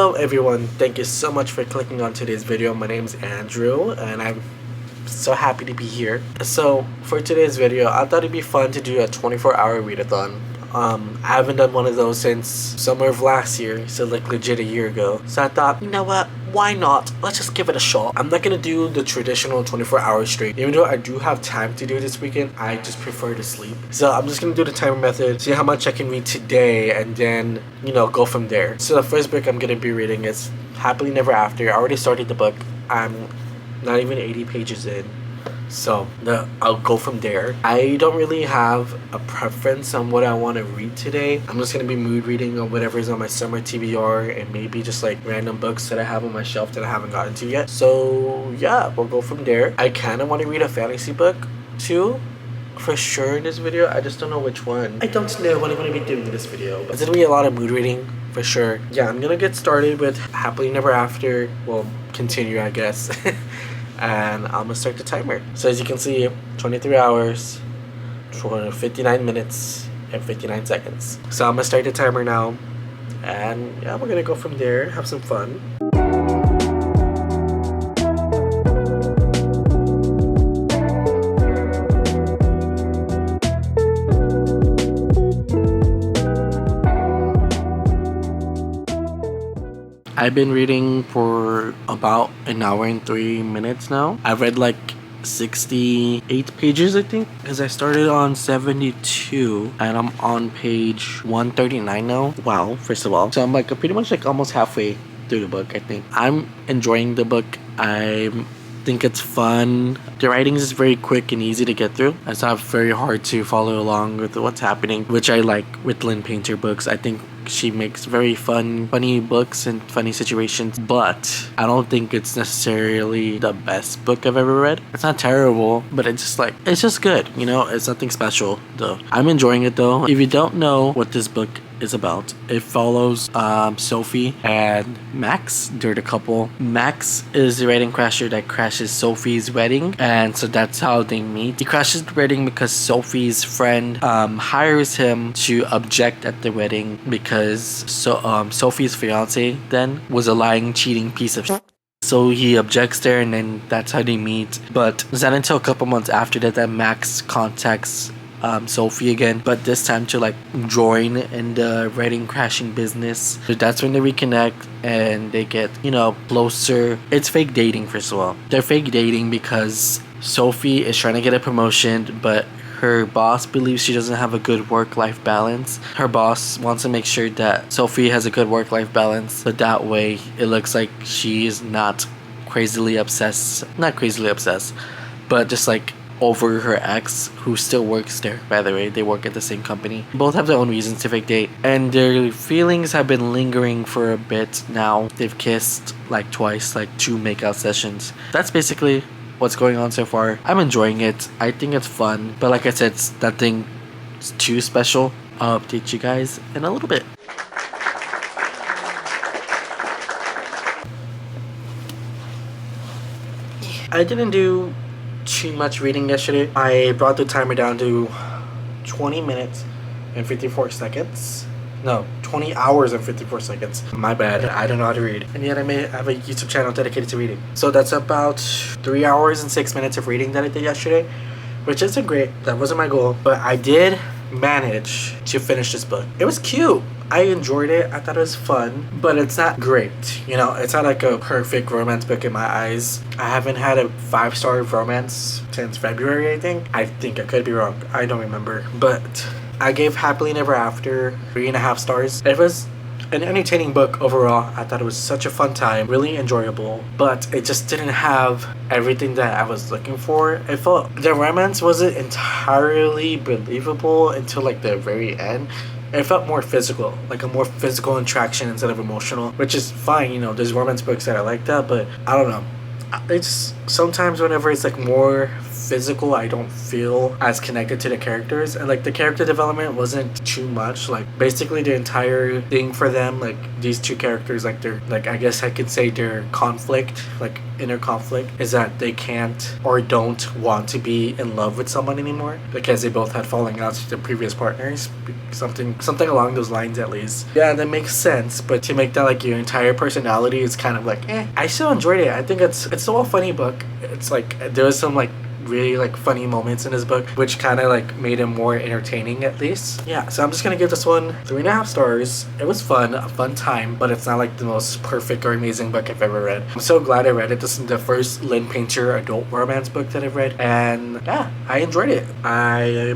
Hello everyone, thank you so much for clicking on today's video. My name is Andrew and I'm so happy to be here. So for today's video, I thought it'd be fun to do a 24-hour readathon. I haven't done one of those since summer of last year, so like legit a year ago. So I thought, you know what, why not? Let's just give it a shot. I'm not gonna do the traditional 24-hour streak. Even though I do have time to do this weekend, I just prefer to sleep. So I'm just gonna do the timer method, see how much I can read today, and then, you know, go from there. So the first book I'm gonna be reading is Happily Never After. I already started the book. I'm not even 80 pages in. So I'll go from there. I don't really have a preference on what I want to read today. I'm just going to be mood reading on whatever is on my summer TBR and maybe just like random books that I have on my shelf that I haven't gotten to yet. So yeah, we'll go from there. I kind of want to read a fantasy book too, for sure, in this video. I just don't know which one. I don't know what I'm going to be doing in this video, but it's going to be a lot of mood reading for sure. Yeah, I'm going to get started with Happily Never After. Well, continue, I guess. And I'm gonna start the timer. So as you can see, 23 hours, 59 minutes, and 59 seconds. So I'm gonna start the timer now. And yeah, we're gonna go from there, have some fun. I've been reading for about an hour and 3 minutes now. I've read like 68 pages, I think, because I started on 72 and I'm on page 139 now. Wow, first of all. So I'm like pretty much like almost halfway through the book, I think. I'm enjoying the book. I think it's fun. The writing is very quick and easy to get through. It's not very hard to follow along with what's happening, which I like with Lynn Painter books. I think she makes very funny books and funny situations, but I don't think it's necessarily the best book I've ever read. It's not terrible, but it's just good, you know. It's nothing special though. I'm enjoying it though. If you don't know what this book is about, it follows Sophie and Max. They're the couple. Max is the wedding crasher that crashes Sophie's wedding, and so that's how they meet. He crashes the wedding because Sophie's friend hires him to object at the wedding because Sophie's fiance then was a lying, cheating piece of shit. So he objects there, and then that's how they meet. But it's not until a couple months after that Max contacts Sophie again, but this time to like join in the wedding crashing business. So that's when they reconnect and they get, you know, closer. It's fake dating, first of all. They're fake dating because Sophie is trying to get a promotion, but her boss believes she doesn't have a good work-life balance. Her boss wants to make sure that Sophie has a good work-life balance, but that way it looks like she is not crazily obsessed. Not crazily obsessed, but just like over her ex, who still works there, by the way. They work at the same company. Both have their own reasons to fake date, and their feelings have been lingering for a bit now. They've kissed like twice, like 2 makeout sessions. That's basically what's going on so far. I'm enjoying it. I think it's fun, but like I said, it's nothing too special. I'll update you guys in a little bit. I didn't do too much reading yesterday. I brought the timer down to 20 minutes and 54 seconds. No, 20 hours and 54 seconds. My bad. I don't know how to read. And yet I may have a YouTube channel dedicated to reading. So that's about 3 hours and 6 minutes of reading that I did yesterday, which isn't great. That wasn't my goal. But I did manage to finish this book. It was cute. I enjoyed it. I thought it was fun, but it's not great. You know, it's not like a perfect romance book in my eyes. I haven't had a 5-star romance since February, I think. I could be wrong. I don't remember. But I gave Happily Never After 3.5 stars. It was an entertaining book overall. I thought it was such a fun time, really enjoyable, but it just didn't have everything that I was looking for. It felt the romance wasn't entirely believable until like the very end. It felt more physical, like a more physical interaction instead of emotional, which is fine. You know, there's romance books that I like that, but I don't know. It's sometimes whenever it's like more physical, I don't feel as connected to the characters, and like the character development wasn't too much. Like basically the entire thing for them, like these two characters, like they're like, I guess I could say their conflict, like inner conflict, is that they can't or don't want to be in love with someone anymore because they both had falling outs with their previous partners, something along those lines at least. Yeah, that makes sense, but to make that like your entire personality is kind of like I still enjoyed it. I think it's still a funny book. It's like there was some like really like funny moments in this book, which kind of like made it more entertaining at least. Yeah, so I'm just gonna give this one 3.5 stars. It was fun, a fun time, but it's not like the most perfect or amazing book I've ever read. I'm so glad I read it. This is the first Lynn Painter adult romance book that I've read, and yeah, I enjoyed it. I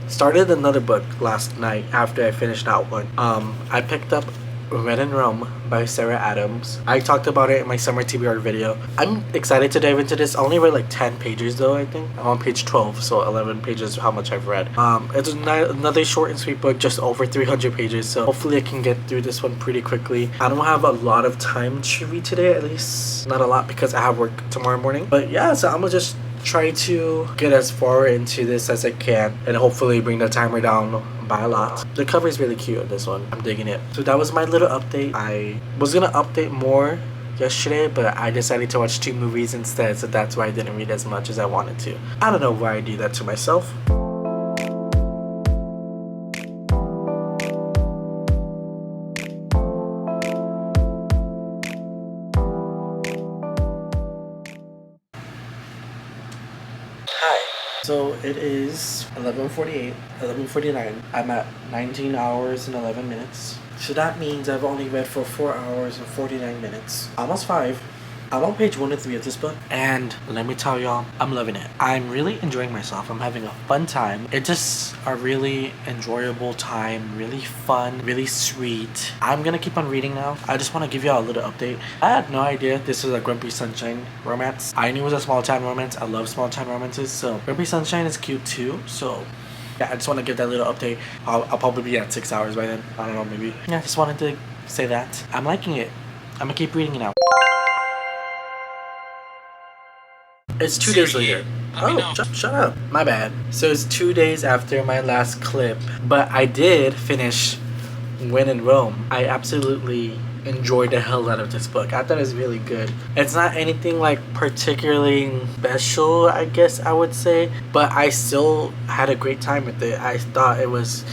started another book last night after I finished that one. I picked up When in Rome by Sarah Adams. I talked about it in my summer TBR video. I'm excited to dive into this. I only read like 10 pages though, I think. I'm on page 12, so 11 pages is how much I've read. It's another short and sweet book, just over 300 pages, so hopefully I can get through this one pretty quickly. I don't have a lot of time to read today, at least not a lot, because I have work tomorrow morning. But yeah, so I'm gonna just try to get as far into this as I can and hopefully bring the timer down by a lot. The cover is really cute on this one. I'm digging it. So that was my little update. I was gonna update more yesterday, but I decided to watch 2 movies instead, so that's why I didn't read as much as I wanted to. I don't know why I do that to myself. So it is 11:48, 11:49. I'm at 19 hours and 11 minutes. So that means I've only read for 4 hours and 49 minutes. Almost 5. I'm on page 1 and 3 of this book, and let me tell y'all, I'm loving it. I'm really enjoying myself. I'm having a fun time. It's just a really enjoyable time, really fun, really sweet. I'm gonna keep on reading now. I just want to give y'all a little update. I had no idea this was a Grumpy Sunshine romance. I knew it was a small town romance. I love small town romances, so Grumpy Sunshine is cute too. So yeah, I just want to give that little update. I'll probably be at 6 hours by then. I don't know, maybe. Yeah, just wanted to say that. I'm liking it. I'm gonna keep reading it now. It's 2 days later. Oh, shut up. My bad. So it's 2 days after my last clip, but I did finish When in Rome. I absolutely enjoyed the hell out of this book. I thought it was really good. It's not anything like particularly special, I guess I would say, but I still had a great time with it. I thought it was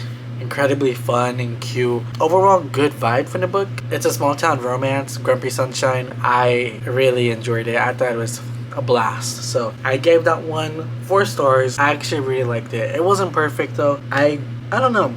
incredibly fun and cute. Overall, good vibe from the book. It's a small town romance, Grumpy Sunshine. I really enjoyed it. I thought it was a blast. So I gave that one 4 stars. I actually really liked it. It wasn't perfect though. I don't know.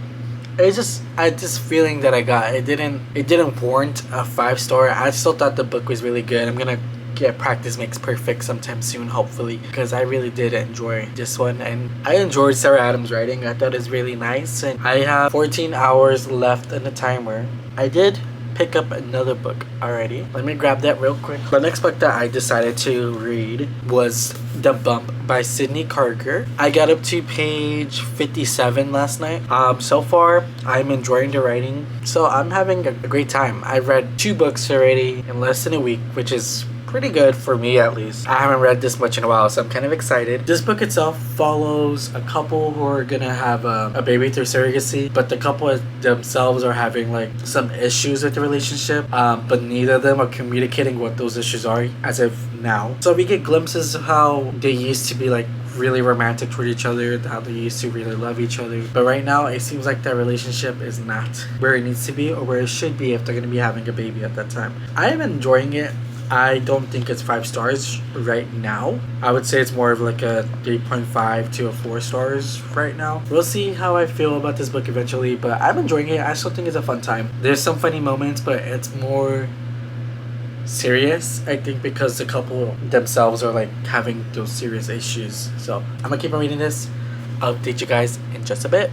It's just this feeling that I got. It didn't warrant a 5-star. I still thought the book was really good. I'm gonna get Practice Makes Perfect sometime soon, hopefully, because I really did enjoy this one, and I enjoyed Sarah Adams' writing. I thought it was really nice, and I have 14 hours left on the timer. I did pick up another book already. Let me grab that real quick. The next book that I decided to read was The Bump by Sydney Carter. I got up to page 57 last night. So far, I'm enjoying the writing. So I'm having a great time. I read 2 books already in less than a week, which is pretty good for me at least. I haven't read this much in a while, so I'm kind of excited. This book itself follows a couple who are gonna have a baby through surrogacy, but the couple themselves are having like some issues with the relationship, but neither of them are communicating what those issues are as of now. So we get glimpses of how they used to be like really romantic toward each other, how they used to really love each other, but right now it seems like their relationship is not where it needs to be or where it should be if they're gonna be having a baby at that time. I am enjoying it. I don't think it's 5 stars right now. I would say it's more of like a 3.5 to a 4 stars right now. We'll see how I feel about this book eventually, but I'm enjoying it. I still think it's a fun time. There's some funny moments, but it's more serious, I think, because the couple themselves are like having those serious issues. So I'm gonna keep on reading this. I'll update you guys in just a bit.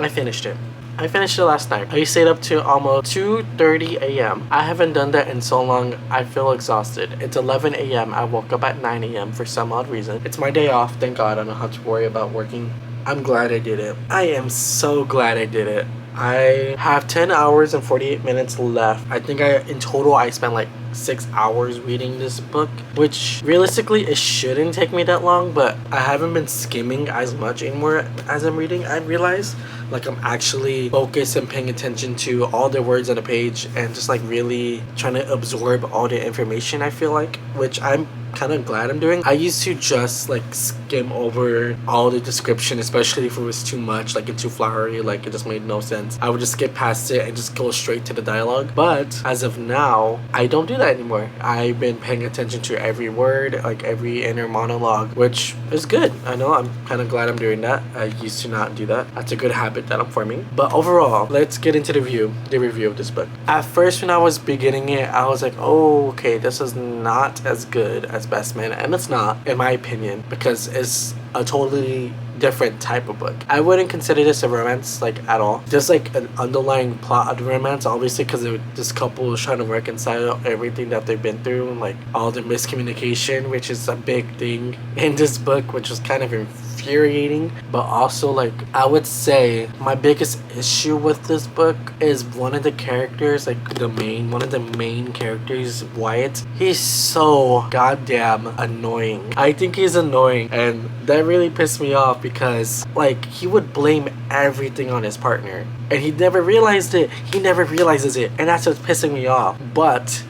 I finished it. I finished it last night. I stayed up to almost 2:30 a.m. I haven't done that in so long. I feel exhausted. It's 11 a.m. I woke up at 9 a.m. for some odd reason. It's my day off. Thank God I don't have to worry about working. I'm glad I did it. I am so glad I did it. I have 10 hours and 48 minutes left. I think in total I spent like 6 hours reading this book, which realistically it shouldn't take me that long, but I haven't been skimming as much anymore as I'm reading. I realize like I'm actually focused and paying attention to all the words on the page and just like really trying to absorb all the information, I feel like, which I'm kind of glad I'm doing. I used to just like skim over all the description, especially if it was too much, like it's too flowery, like it just made no sense. I would just skip past it and just go straight to the dialogue. But as of now, I don't do that anymore. I've been paying attention to every word, like every inner monologue, which is good. I know, I'm kind of glad I'm doing that. I used to not do that. That's a good habit that I'm forming. But overall, let's get into the review of this book. At first, when I was beginning it, I was like, oh, okay, this is not as good as Best Man, and it's not, in my opinion, because it's a totally different type of book. I wouldn't consider this a romance, like, at all. There's like an underlying plot of the romance, obviously, because this couple is trying to reconcile everything that they've been through, and like all the miscommunication, which is a big thing in this book, which was kind of infuriating. But also, like, I would say my biggest issue with this book is one of the characters, like one of the main characters, Wyatt. He's so goddamn annoying. I think he's annoying, and that really pissed me off because like he would blame everything on his partner and he never realized it. He never realizes it, and that's what's pissing me off. But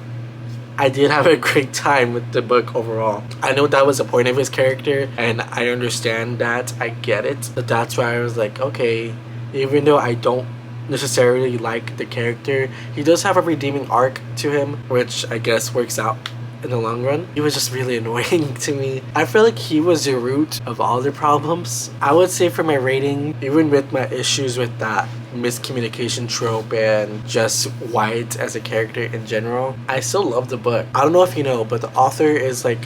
I did have a great time with the book overall. I know that was the point of his character, and I understand that. I get it. But that's why I was like, okay, even though I don't necessarily like the character, he does have a redeeming arc to him, which I guess works out in the long run. He was just really annoying to me. I feel like he was the root of all the problems. I would say for my rating, even with my issues with that miscommunication trope and just Wyatt as a character in general, I still love the book. I don't know if you know, but the author is like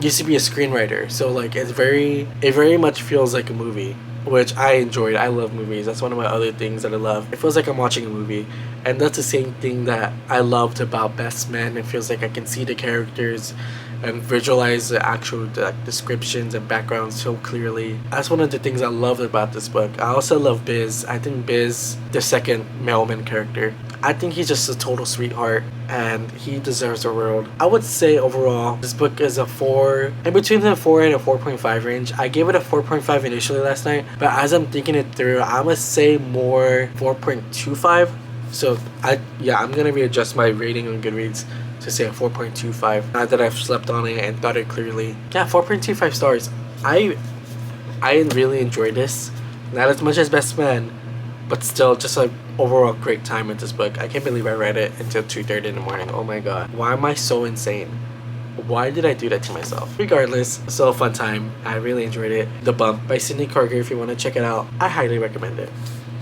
used to be a screenwriter, so like it very much feels like a movie, which I enjoyed. I love movies. That's one of my other things that I love. It feels like I'm watching a movie. And that's the same thing that I loved about Best Man. It feels like I can see the characters and visualize the actual descriptions and backgrounds so clearly. That's one of the things I loved about this book. I also love Biz. I think Biz, the second mailman character, I think he's just a total sweetheart and he deserves the world. I would say overall, this book is a 4, in between the 4 and a 4.5 range. I gave it a 4.5 initially last night, but as I'm thinking it through, I must say more 4.25. So I'm gonna readjust my rating on Goodreads to say a 4.25 now that I've slept on it and thought it clearly. Yeah, 4.25 stars. I really enjoyed this. Not as much as Best Man, but still just an overall great time with this book. I can't believe I read it until 2:30 in the morning. Oh my god. Why am I so insane? Why did I do that to myself? Regardless, still a fun time. I really enjoyed it. The Bump by Sidney Carger, if you want to check it out, I highly recommend it.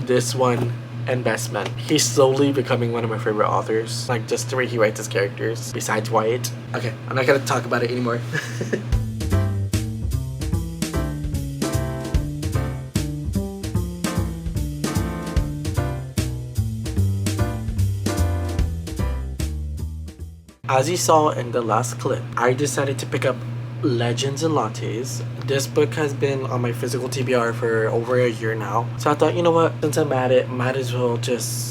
This one and Best Man. He's slowly becoming one of my favorite authors. Like, just the way he writes his characters, besides Wyatt. Okay, I'm not gonna talk about it anymore. As you saw in the last clip, I decided to pick up Legends and Lattes. This book has been on my physical TBR for over a year now. So I thought, you know what, since I'm at it, might as well just,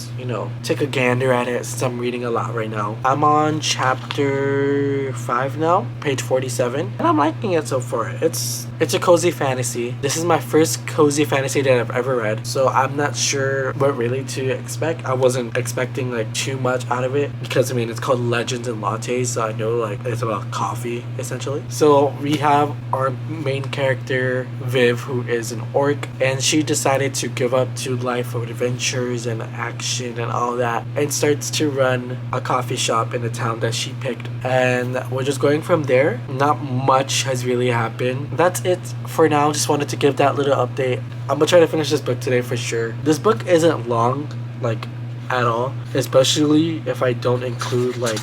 take a gander at it since I'm reading a lot right now. I'm on chapter 5 now, page 47, and I'm liking it so far. It's a cozy fantasy. This is my first cozy fantasy that I've ever read, so I'm not sure what really to expect. I wasn't expecting like too much out of it because it's called Legends and Lattes, so I know like it's about coffee essentially. So we have our main character Viv, who is an orc, and she decided to give up to life of adventures and action and all that and starts to run a coffee shop in the town that she picked, and we're just going from there. Not much has really happened. That's it for now. Just wanted to give that little update. I'm gonna try to finish this book today for sure. This book isn't long, like, at all, especially if I don't include like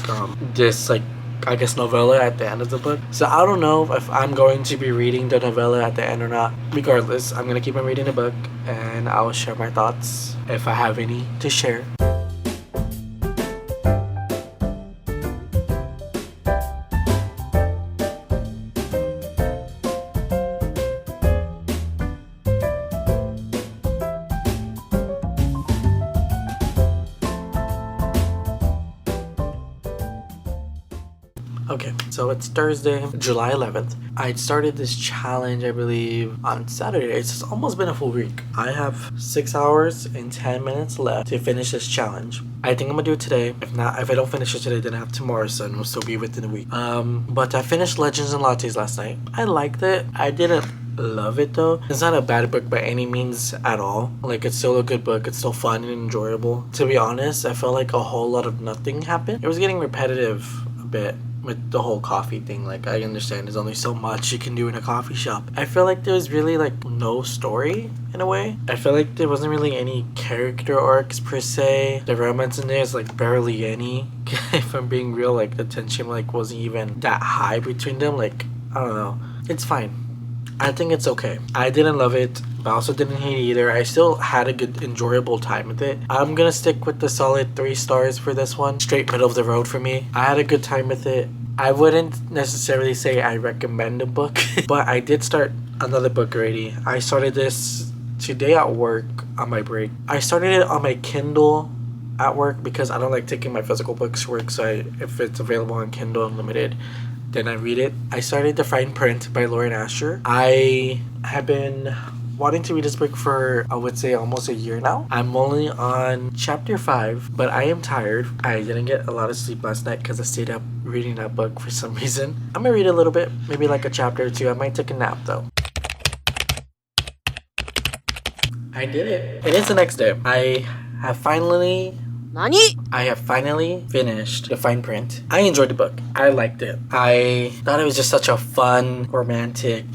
this like I guess, novella at the end of the book. So I don't know if I'm going to be reading the novella at the end or not. Regardless, I'm gonna keep on reading the book, and I will share my thoughts if I have any to share. Okay, so it's Thursday, July 11th. I started this challenge, I believe, on Saturday. It's almost been a full week. I have 6 hours and 10 minutes left to finish this challenge. I think I'm gonna do it today. If I don't finish it today, then I have tomorrow, so it'll still be within a week. But I finished Legends and Lattes last night. I liked it. I didn't love it though. It's not a bad book by any means at all. Like, it's still a good book. It's still fun and enjoyable. To be honest, I felt like a whole lot of nothing happened. It was getting repetitive a bit with the whole coffee thing. Like, I understand there's only so much you can do in a coffee shop. I feel like there's really like no story in a way. I feel like there wasn't really any character arcs per se. The romance in there is like barely any. If I'm being real, like the tension like wasn't even that high between them. Like, I don't know. It's fine. I think it's okay. I didn't love it, but I also didn't hate it either. I still had a good, enjoyable time with it. I'm gonna stick with the solid 3 stars for this one. Straight middle of the road for me. I had a good time with it. I wouldn't necessarily say I recommend a book, but I did start another book already. I started this today at work on my break. I started it on my Kindle at work because I don't like taking my physical books to work, so if it's available on Kindle Unlimited, then I read it. I started The Fine Print by Lauren Asher. I have been wanting to read this book for, I would say, almost a year now. I'm only on chapter 5, but I am tired. I didn't get a lot of sleep last night because I stayed up reading that book for some reason. I'm gonna read a little bit, maybe like a chapter or two. I might take a nap though. I did it. It is the next day. I have finally finished The Fine Print. I enjoyed the book. I liked it. I thought it was just such a fun, romantic,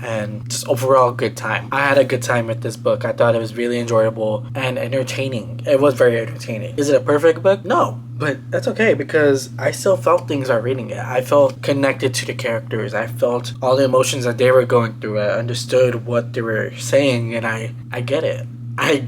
and just overall good time. I had a good time with this book. I thought it was really enjoyable and entertaining. It was very entertaining. Is it a perfect book? No. But that's okay because I still felt things while reading it. I felt connected to the characters. I felt all the emotions that they were going through. I understood what they were saying, and I get it. I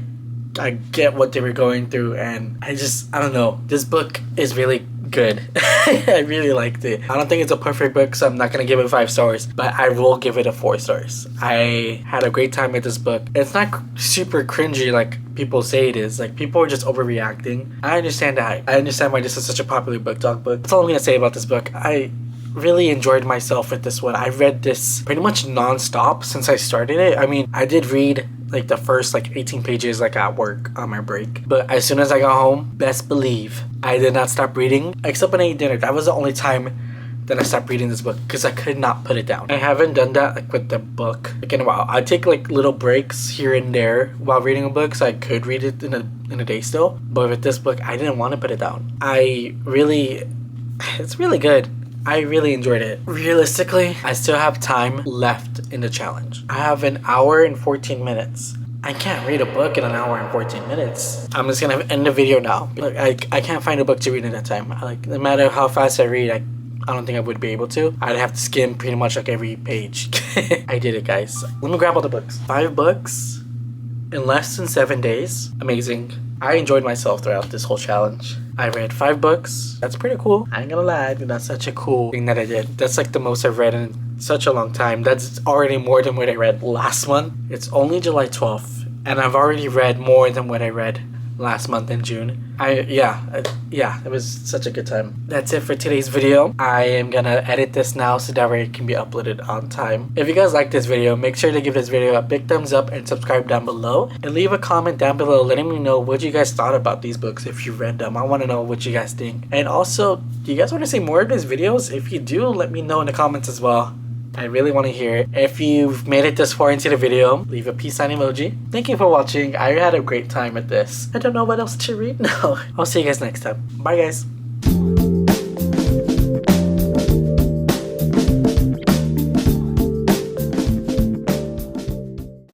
get what they were going through, and I don't know. This book is really good. I really liked it. I don't think it's a perfect book, so I'm not gonna give it 5 stars, but I will give it a 4 stars. I had a great time with this book. It's not super cringy like people say it is. Like, people are just overreacting. I understand that. I understand why this is such a popular book talk book. That's all I'm gonna say about this book. I really enjoyed myself with this one. I read this pretty much non-stop since I started it. I mean, I did read like the first like 18 pages like at work on my break, but as soon as I got home, best believe I did not stop reading except when I ate dinner. That was the only time that I stopped reading this book because I could not put it down. I haven't done that like with the book like in a while. I take like little breaks here and there while reading a book so I could read it in a day still, but with this book I didn't want to put it down. It's really good. I really enjoyed it. Realistically, I still have time left in the challenge. I have an hour and 14 minutes. I can't read a book in an hour and 14 minutes. I'm just gonna end the video now. Like, I can't find a book to read in that time. Like, no matter how fast I read, I don't think I would be able to. I'd have to skim pretty much like every page. I did it, guys. Let me grab all the books. 5 books in less than 7 days. Amazing. I enjoyed myself throughout this whole challenge. I read 5 books. That's pretty cool. I ain't gonna lie, that's such a cool thing that I did. That's like the most I've read in such a long time. That's already more than what I read last month. It's only July 12th, and I've already read more than what I read last month in June. It was such a good time. That's it for today's video. I am gonna edit this now so that way it can be uploaded on time. If you guys like this video, make sure to give this video a big thumbs up and subscribe down below, and leave a comment down below letting me know what you guys thought about these books if you read them. I want to know what you guys think. And also, do you guys want to see more of these videos? If you do, let me know in the comments as well. I really want to hear it. If you've made it this far into the video, leave a peace sign emoji. Thank you for watching. I had a great time with this. I don't know what else to read now. I'll see you guys next time. Bye, guys.